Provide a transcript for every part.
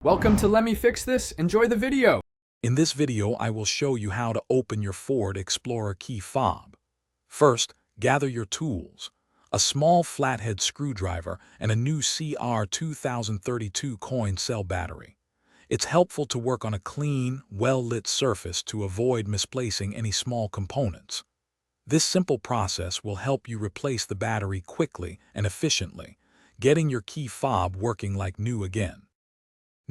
Welcome to Let Me Fix This. Enjoy the video. In this video, I will show you how to open your Ford Explorer key fob. First, gather your tools: a small flathead screwdriver and a new CR2032 coin cell battery. It's helpful to work on a clean, well-lit surface to avoid misplacing any small components. This simple process will help you replace the battery quickly and efficiently, getting your key fob working like new again.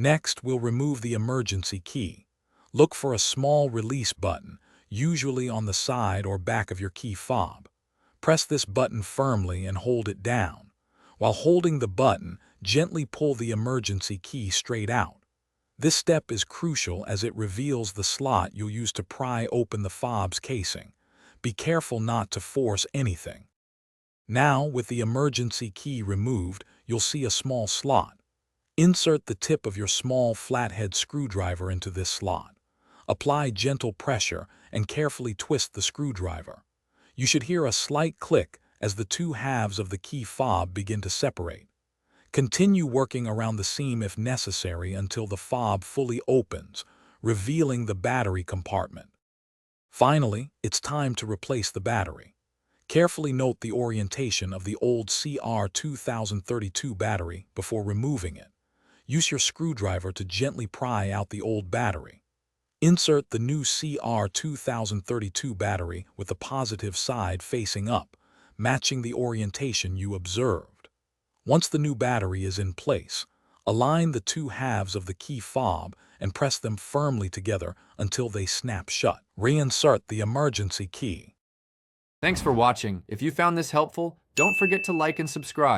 Next, we'll remove the emergency key. Look for a small release button, usually on the side or back of your key fob. Press this button firmly and hold it down. While holding the button, gently pull the emergency key straight out. This step is crucial as it reveals the slot you'll use to pry open the fob's casing. Be careful not to force anything. Now, with the emergency key removed, you'll see a small slot. Insert the tip of your small flathead screwdriver into this slot. Apply gentle pressure and carefully twist the screwdriver. You should hear a slight click as the two halves of the key fob begin to separate. Continue working around the seam if necessary until the fob fully opens, revealing the battery compartment. Finally, it's time to replace the battery. Carefully note the orientation of the old CR2032 battery before removing it. Use your screwdriver to gently pry out the old battery. Insert the new CR2032 battery with the positive side facing up, matching the orientation you observed. Once the new battery is in place, align the two halves of the key fob and press them firmly together until they snap shut. Reinsert the emergency key. Thanks for watching. If you found this helpful, don't forget to like and subscribe.